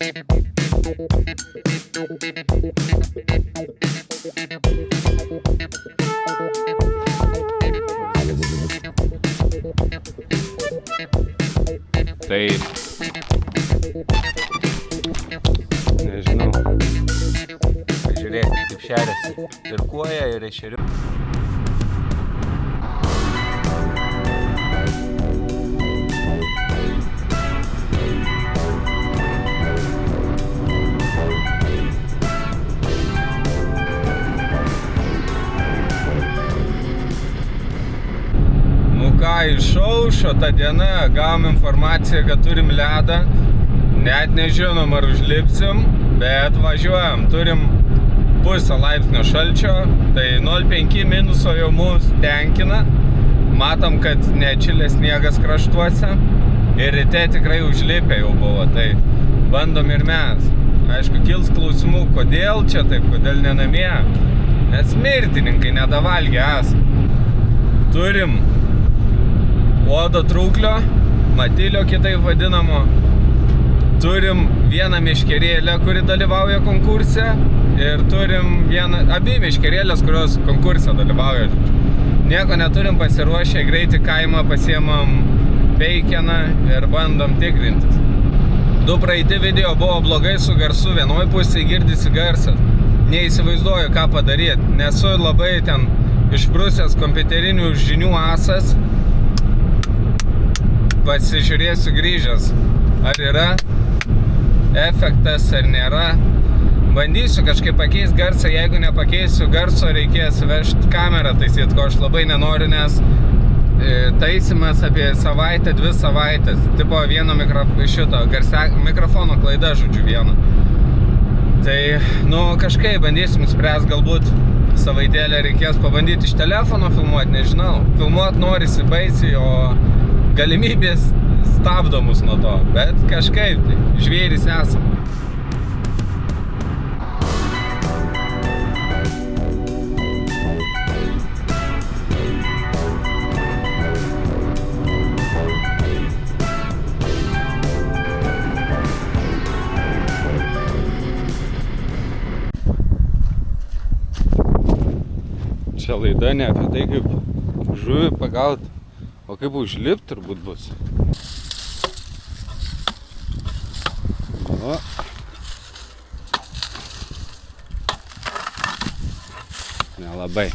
Tai nežinau. Žiūrėk, kaip šeriasi. Ir kuoja, ir ešeriu. Išaušo tą dieną, gavom informaciją, kad turim ledą, net nežinom ar užlipsim, bet važiuojam, turim pusę laipsnio šalčio, tai 0,5 minuso jau mus tenkina, matom, kad neatšilė sniegas kraštuose ir ryte tikrai užlipę jau buvo, tai bandom ir mes. Aišku, kils klausimų, kodėl čia taip, kodėl ne namie, nes mirtininkai nedavalgė esam. Turim uodo trūklio, matilio kitaip vadinamo. Turim vieną meškerėlę, kuri dalyvauja konkurse ir turim abi meškerėlės, kurios konkurse dalyvauja. Nieko neturim pasiruošę, greit į kaimą pasiemam peikeną ir bandom tikrintis. Du praeiti video buvo blogai su garsu, vienoj pusėje girdisi garsas. Neįsivaizduoju, ką padaryti, nesu labai ten išprusęs kompiuterinių žinių asas. Pasižiūrėsiu grįžęs, ar yra efektas, ar nėra. Bandysiu kažkaip pakeisti garsą, jeigu nepakeisiu garso, reikės vežti kamerą taisyti, ko aš labai nenoriu, nes taisymas apie savaitę, 2 savaitės. Tipo vieno mikrofono klaida, žodžiu, vieno. Tai, kažkaip bandysim spręs, galbūt savaitėlę reikės pabandyti iš telefono filmuoti, nežinau. Filmuoti norisi baisiai, o galimybės stabdo mus nuo to, bet kažkaip tai, žvėrys esam. Čia laida ne apie tai, kaip žuvį pagaut, o kaip užlipt turbūt bus. O. Nelabai.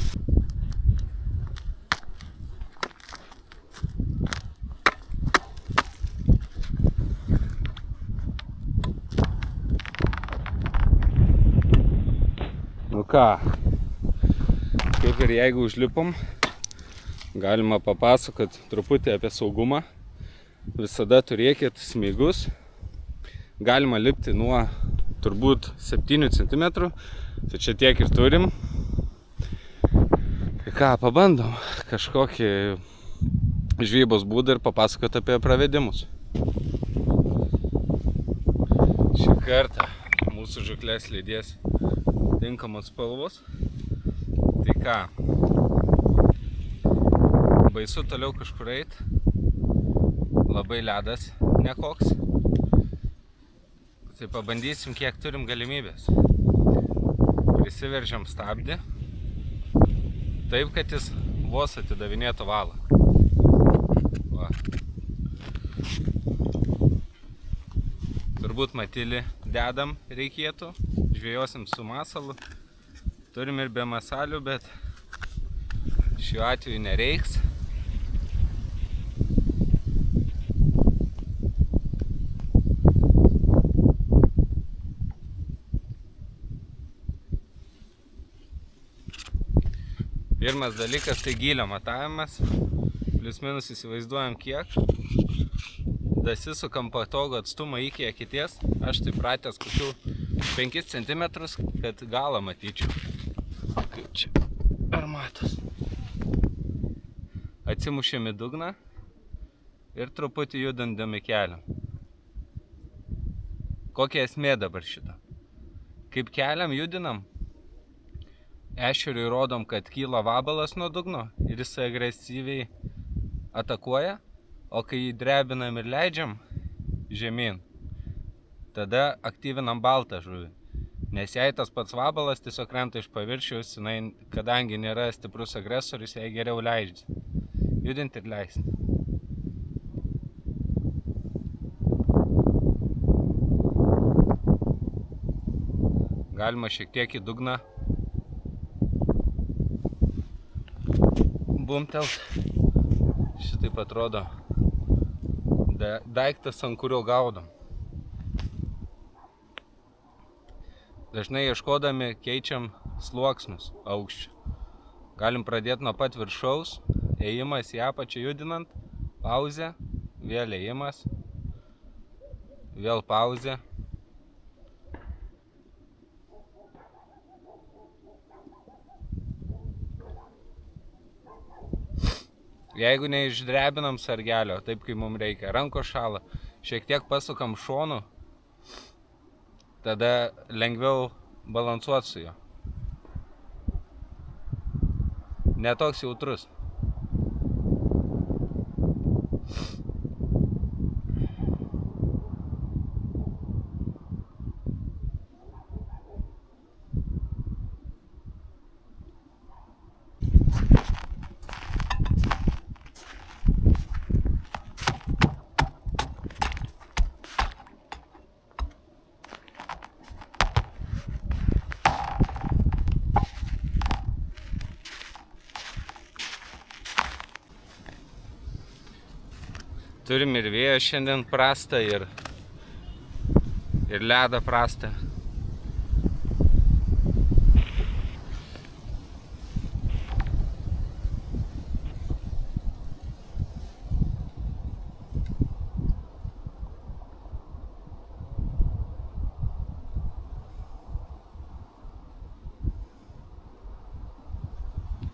Ką, kaip ir jeigu užlipom, galima papasakot truputį apie saugumą. Visada turėkit smeigus. Galima lipti nuo turbūt 7 cm. Tai čia tiek ir turim. Tai ką, pabandom kažkokį žvejybos būdą ir papasakot apie pravedimus. Šį kartą mūsų žuklės lydės tinkamos spalvos. Tai ką, baisu toliau kažkur eit, labai ledas nekoks, tai pabandysim kiek turim galimybės. Prisiveržiam stabdį, taip kad jis vos atidavinėtų valą. Va. Turbūt matilį dedam reikėtų, žvejosim su masalu. Turim ir be masalių, bet šiuo atveju nereiks. Pirmas dalykas tai gylio matavimas. Plius minus įsivaizduojam kiek. Dasisukam patogų atstumą iki akities. Aš tai pratęs kokių 5 cm, kad galą matyčiau. Kaip čia, ar matos? Atsimušėm į dugną ir truputį judandami keliam. Kokia esmė dabar šito? Kaip keliam, judinam, ešeriui rodom, kad kyla vabalas nuo dugno ir jis agresyviai atakuoja, o kai jį drebinam ir leidžiam žemyn, tada aktyvinam baltą žuvį. Nes jei tas pats vabalas tiesiog krenta iš paviršiaus, jinai, kadangi nėra stiprus agresorius, jai geriau leidžia. Judinti ir leisti. Galima šiek tiek į dugną bumtelt. Šitaip atrodo daiktas, ant kurio gaudom. Dažnai ieškodami keičiam sluoksnius aukščio. Galim pradėti nuo pat viršaus, ėjimas į apačią judinant, pauzė, vėl ėjimas, vėl pauzė. Jeigu neišdrebinam sargelio, taip kaip mums reikia, rankos šąla, šiek tiek pasukam šonu, tada lengviau balansuoti su juo. Netoks jautrus. Turim ir vėją šiandien prastą, ir ledą prastą.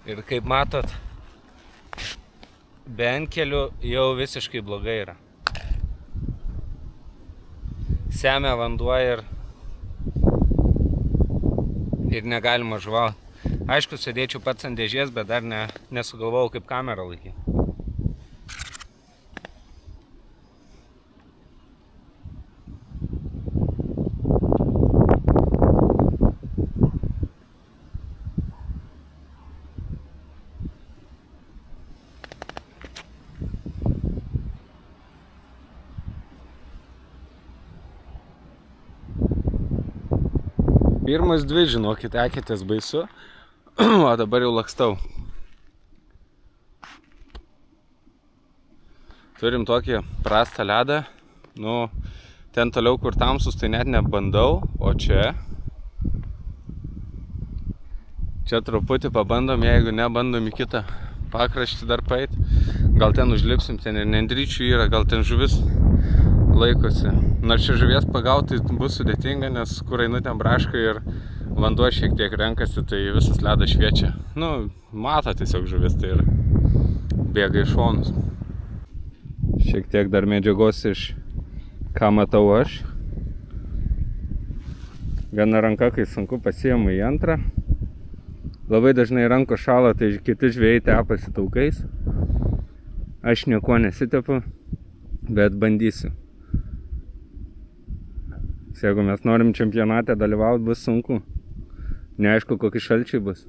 Ir kaip matot, be antkelių jau visiškai blogai yra. Semia vanduo ir negalima žuvauti. Aišku, sėdėčiau pats ant dėžės, bet dar nesugalvojau, kaip kamerą laikyti. Pirmas dvi, žinokit, eketės baisu, o dabar jau lakstau. Turim tokį prastą ledą, ten toliau, kur tamsus, tai net nebandau, o čia truputį pabandom, jeigu nebandom į kitą pakraštį dar paeit. Gal ten užlipsim, ten ir nendryčių yra, gal ten žuvis laikosi. Nors čia žuvies pagauti bus sudėtinga, nes kur einu ten braška ir vanduo šiek tiek renkasi, tai visas ledas šviečia. Mato tiesiog žuvis, tai ir bėga į šonus. Šiek tiek dar medžiagos iš ką matau aš. Viena ranka, kai sunku, pasiimu į antrą. Labai dažnai rankos šąla, tai kiti žvejai tepasi taukais. Aš nieko nesitepu, bet bandysiu. Jeigu mes norim čempionate dalyvauti, bus sunku. Neaišku, kokie šalčiai bus.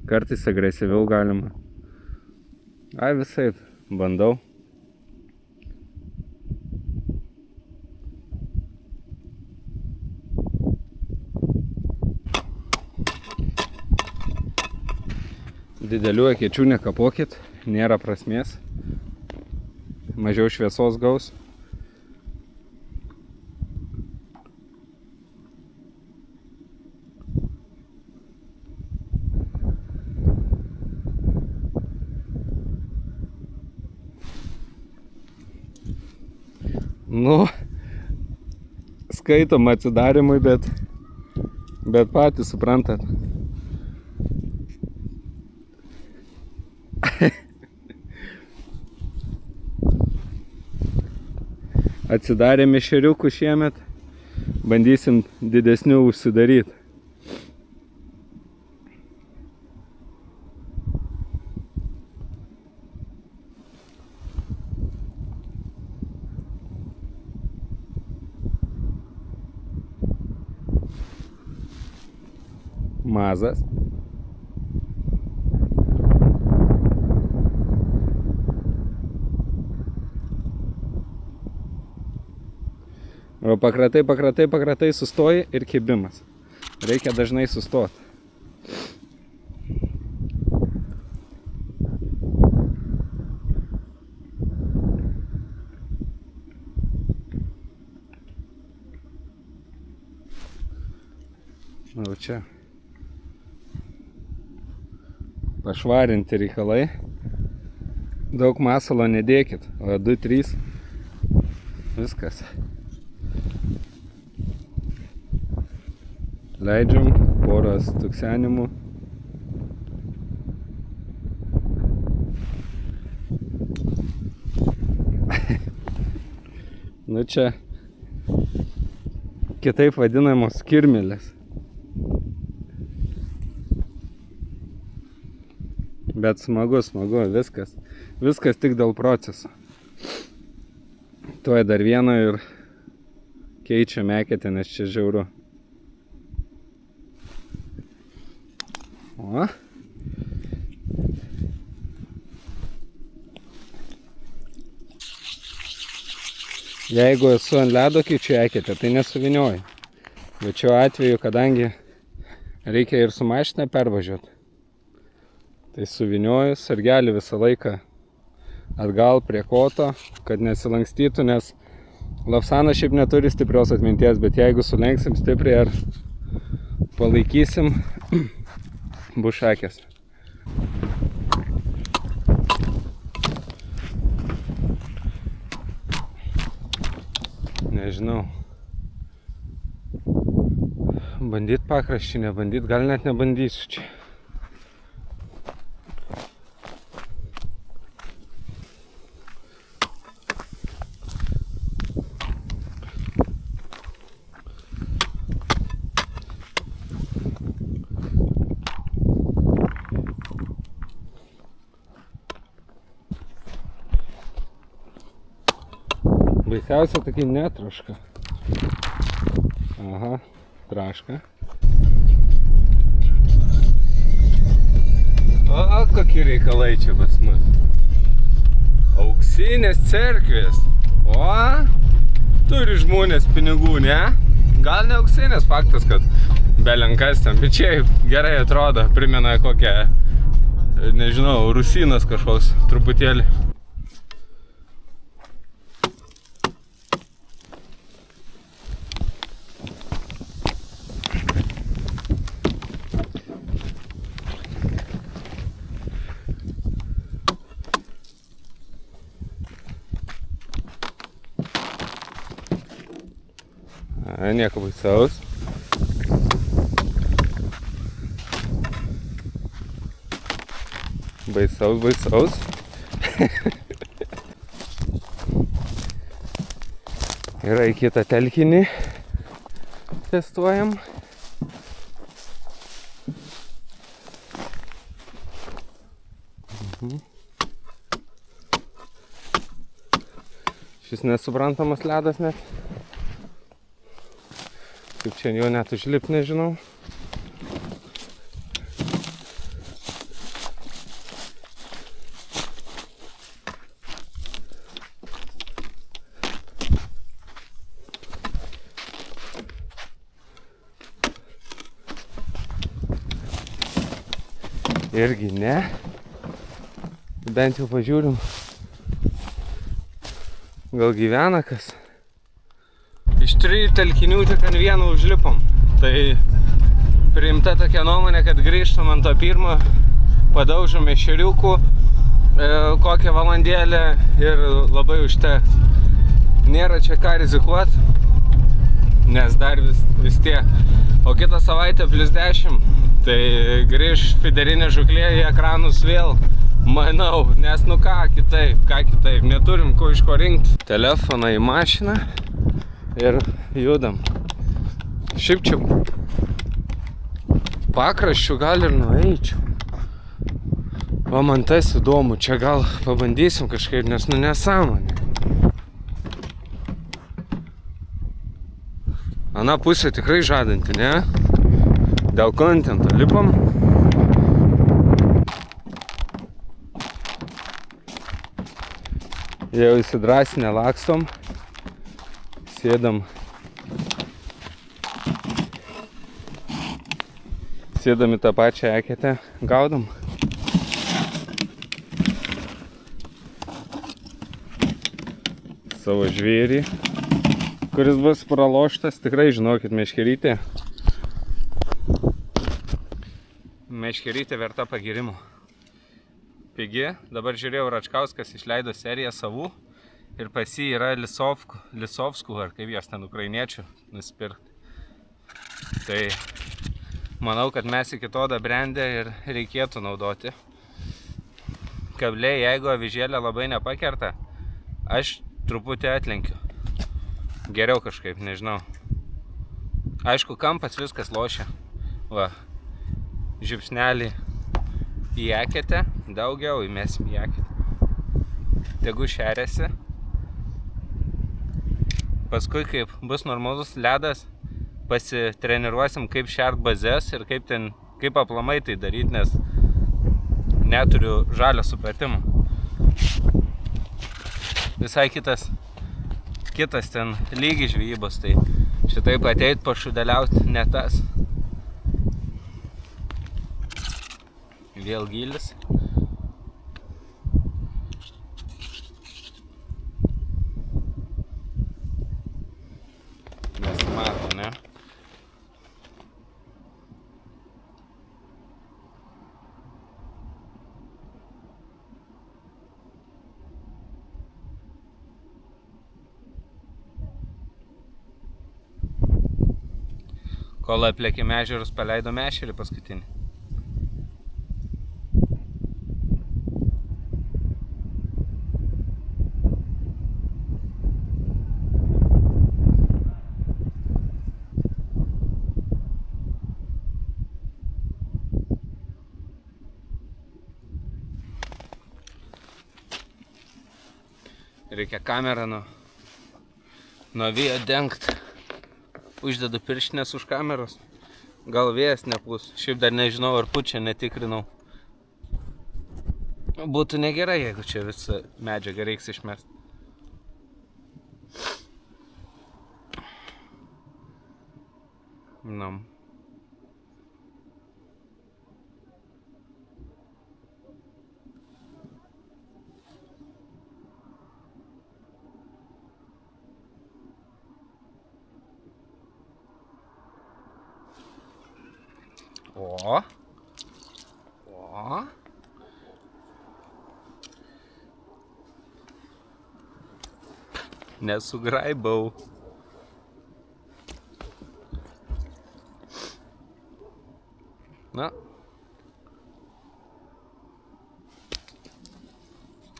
Kartais agresyviau galima. Visaip, bandau. Didelių ekečių nekapokit, nėra prasmės. Mažiau šviesos gaus. Skaitom atsidarimui, bet patys suprantat. Atsidarėme šeriukų šiemet. Bandysim didesnių užsidaryti. Mazas. O pakratai, sustoji ir kibimas. Reikia dažnai sustoti. O čia pašvarinti reikalai. Daug masalo nedėkit, o 2-3 viskas. Leidžiam poras tuksenimų. Nu čia kitaip vadinamos kirmėlės. Bet smagu, viskas. Viskas tik dėl proceso. Tuoj dar vieną ir keičia meketę, nes čia žiauru. O. Jeigu esu ant ledo keičiu eketę, tai nesuvinioju. Bet šiuo atveju, kadangi reikia ir su mašina pervažiuoti, tai suvinioju sargelį visą laiką atgal prie koto, kad nesilankstytų, nes Lavsanas šiaip neturi stiprios atminties, bet jeigu sulenksim stipriai ar palaikysim, bus šakės. Nežinau. Bandyt pakraščių, nebandyt, gal net nebandysiu čia. Baisiausia tokia netraška. Aha, traška. O, kokie reikalai čia pas mus. Auksinės cerkvės. O, turi žmonės pinigų, ne? Gal ne auksinės, faktas, kad belenkas ten, bet čia gerai atrodo, primena kokią, nežinau, rusinas kažkoks truputėlį. Nieko baisaus. Baisaus. Yra į kitą telkinį. Testuojam. Šis nesuprantamas ledas net. Kaip čia jau net užlip, nežinau. Irgi ne. Bent jau pažiūrim. Gal gyvena kas? Iš 3 telkinių tik ant vieną užlipom. Tai priimta tokia nuomonė, kad grįžtam ant to pirmo, padaužome šeriukų kokią valandėlę ir labai užteks. Nėra čia ką rizikuoti, nes dar vis tiek. O kitą savaitę +10, tai grįž fiderinė žuklė į ekranus vėl Manau, nes nu ką kitaip, neturim ko iš ko rinkti. Telefoną į mašiną ir judam. Šiaip čia pakraščių gal ir nueičiau. O man tas įdomu, čia gal pabandysim kažkaip, nes nu nesąmonė. Ana pusė tikrai žadanti, ne? Dėl kontento lipam. Jau įsidrasinę lakstom. Sėdam į tą pačią eketę, gaudom. Savo žvėrį, kuris bus praloštas, tikrai žinokit, meškerytė. Meškerytė verta pagirimo. Pigi, dabar žiūrėjau, Račkauskas išleido seriją savų ir pas jį yra Lisovskų, ar kaip jos ten ukrainiečių nusipirkti. Tai manau, kad mes iki to dabrendę ir reikėtų naudoti. Kabliai, jeigu avižėlė labai nepakerta, aš truputį atlenkiu. Geriau kažkaip, nežinau. Aišku, kampas viskas lošia. Va, žiupsnelį į eketę, daugiau įmesim į eketę. Tegu šeriasi. Paskui, kaip bus normalus ledas, pasitreniruosim, kaip šert bazes ir kaip aplamai tai daryti, nes neturiu žalio supratimo. Visai kitas ten lygis žvejybos, tai šitaip ateit pašudeliauti ne tas. Vėl gylis. Nesimato, ne? Kol aplėkėm ežerus, paleidom ešerį paskutinį. Reikia kamerą nuo vėjo dengt. Uždedu pirštinės už kameros. Gal vėjas nepūs. Šiaip dar nežinau, ar pučia, netikrinau. Būtų negerai, jeigu čia visą medžiagą reiks išmest. Nam. O. Nesugraibau. Na.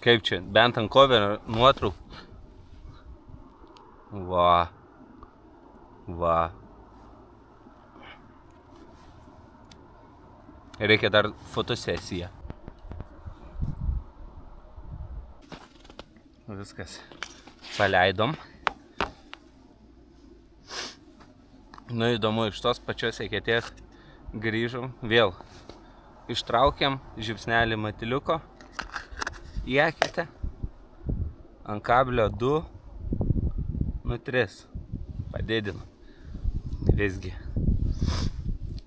Kaip čia, bent ant koverio nuotraukų. Va. Reikia dar fotosesiją. Viskas. Paleidom. Nu, įdomu, iš tos pačios eketės grįžom. Vėl ištraukiam žiupsnelį matiliuko į eketę. Ant kablio 2, 3. Padidinam. Visgi.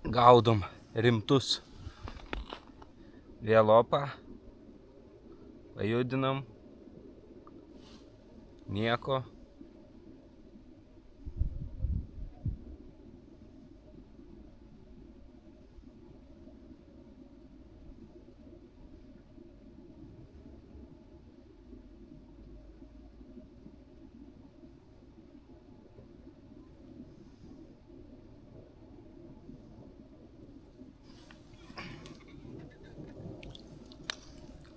Gaudom rimtus. Vėl opą. Pajudinam. Nieko.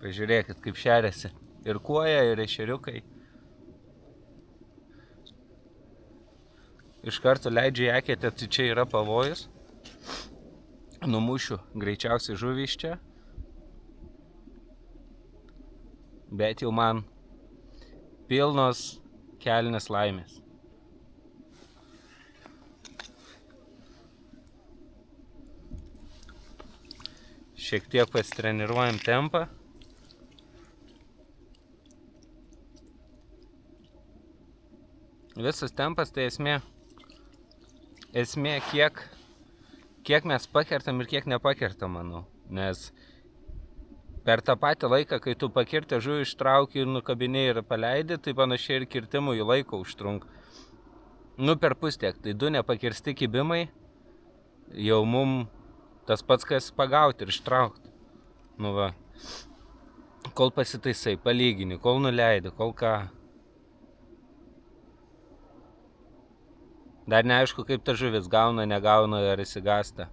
Pažiūrėkit, kaip šeriasi. Ir kuoja, ir ešeriukai. Iš karto leidžia į eketę, tai čia yra pavojus. Numušiu greičiausiai žuvį iš čia. Bet jau man pilnos kelnės laimės. Šiek tiek pasitreniruojam tempą. Visas tempas tai esmė kiek mes pakertam ir kiek nepakertam, manau. Nes per tą patį laiką, kai tu pakirtę žuvį ištrauki ir nukabinėjai ir paleidi, tai panašiai ir kirtimui laiko užtrunka. Per pustiek, tai 2 nepakirsti kibimai, jau mum tas pats, kas pagauti ir ištraukti. Kol pasitaisai, palygini, kol nuleidi, kol ką. Dar neaišku, kaip ta žuvis gauna, negauna ar įsigąsta.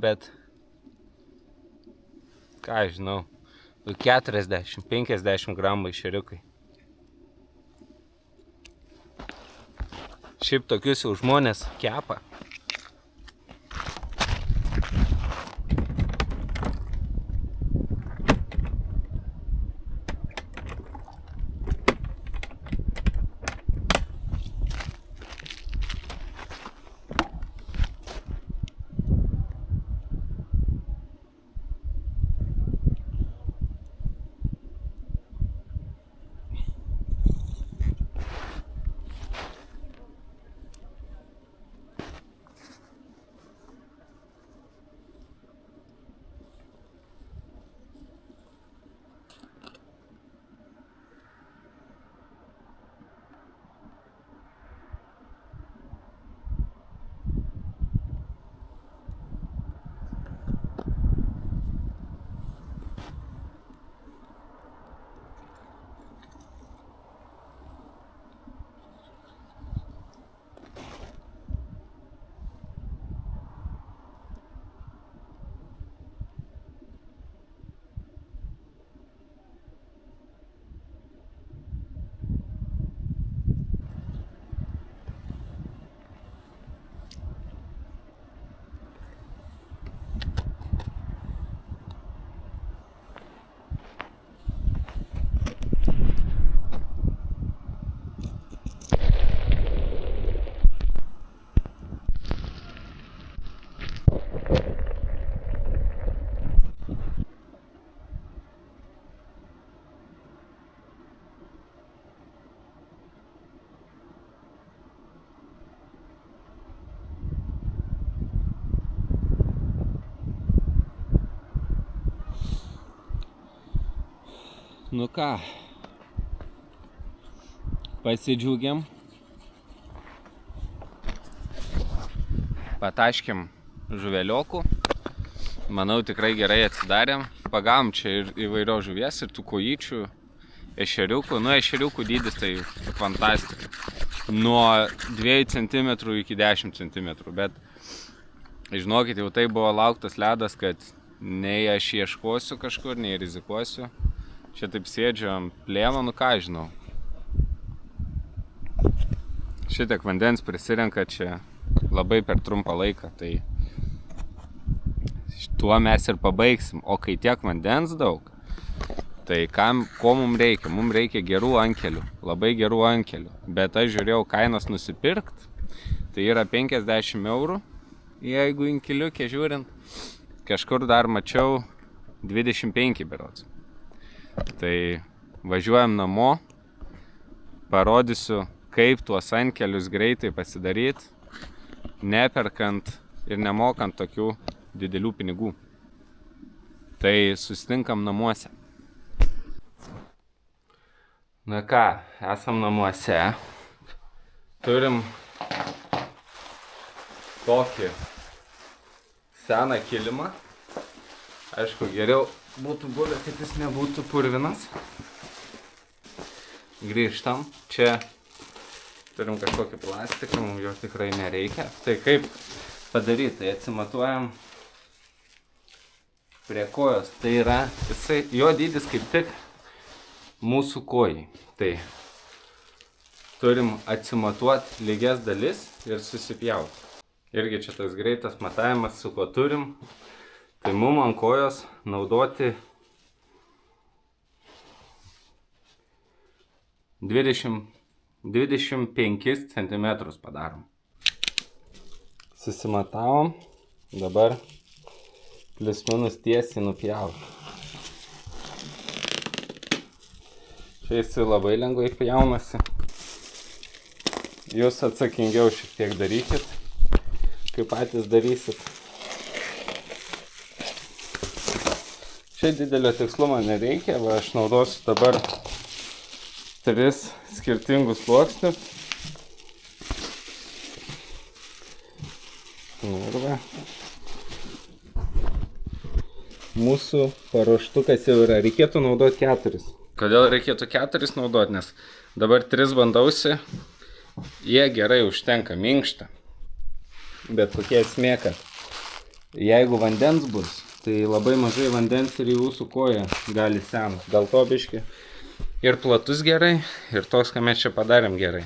Bet, ką žinau, 40-50 gramų ešeriukai. Šiaip tokius jau žmonės kepa. Ką, pasidžiaugiam, pataškėm žuveliokų, manau tikrai gerai atsidarėm, pagavom čia ir įvairios žuvies, ir tų kojyčių, ešeriukų, ešeriukų dydis tai fantastika, nuo 2 cm iki 10 cm, bet žinokit, jau tai buvo lauktas ledas, kad nei aš ieškosiu kažkur, nei rizikuosiu. Čia taip sėdžiu ant plėmo, ką žinau. Šitiek vandens prisirenka čia labai per trumpą laiką, tai tuo mes ir pabaigsim. O kai tiek vandens daug, tai ko mums reikia? Mums reikia gerų ankelių, labai gerų ankelių. Bet aš žiūrėjau kainas nusipirkt, tai yra 50 eurų, jeigu inkiliukė žiūrint. Kažkur dar mačiau 25 berods. Tai važiuojam namo, parodysiu, kaip tuos ankelius greitai pasidaryti, neperkant ir nemokant tokių didelių pinigų. Tai susitinkam namuose. Ką, esam namuose. Turim tokį seną kilimą. Aišku, geriau būtų buvę, kad jis nebūtų purvinas. Grįžtam. Čia turim kažkokį plastiką, mums jo tikrai nereikia. Tai kaip padaryti? Tai atsimatuojam prie kojos. Tai yra, jo dydis kaip tik mūsų kojai. Tai turim atsimatuoti lygias dalis ir susipjauti. Irgi čia tas greitas matavimas, su kuo turim. Tai mum ant kojos naudoti 25 cm padarom. Susimatavom, dabar plius minus tiesiai nupjauti. Čia jis labai lengvai pjaunasi. Jūs atsakingiau šiek tiek darykit, kaip patys darysit. Čia didelio tikslumo nereikia, va aš naudosiu dabar 3 skirtingus sluoksnius. Ir va. Mūsų paruoštukas jau yra. Reikėtų naudoti 4. Kodėl reikėtų 4 naudoti? Nes dabar 3 bandausi. Jie gerai užtenka, minkšta. Bet kokia esmė, kad jeigu vandens bus, tai labai mažai vandens ir jūsų koja gali senas. Dėl to biški ir platus gerai, ir toks, ką mes čia padarėm gerai.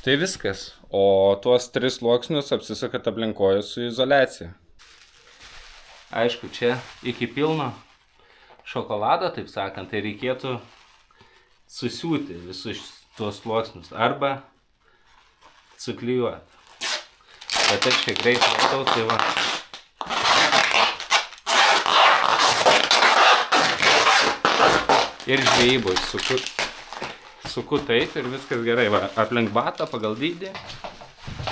Tai viskas. O tuos 3 sluoksnius apsisukat aplink kojas su izoliacija. Aišku, čia iki pilno šokolado, taip sakant, tai reikėtų susiūti visus tuos sluoksnius arba suklijuoti. Bet aš čia greit matau, tai va. Ir žvejyboj suku taip ir viskas gerai. Va, aplink batą pagal dydį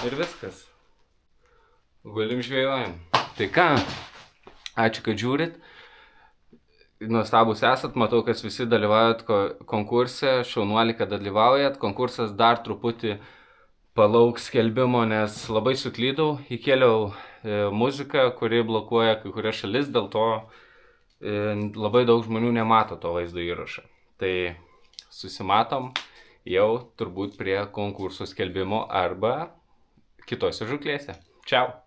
ir viskas. Gulim žvejojam. Tai ką? Ačiū, kad žiūrit. Nuostabus esat, matau, kad visi dalyvaujat konkurse. Šaunuolį, kad dalyvaujat. Konkursas dar truputį palauks skelbimo, nes labai suklydau. Įkėliau muziką, kuri blokuoja kai kurias šalis, dėl to labai daug žmonių nemato to vaizdo įrašą. Tai susimatom jau turbūt prie konkurso skelbimo arba kitose žuklėse. Čiau!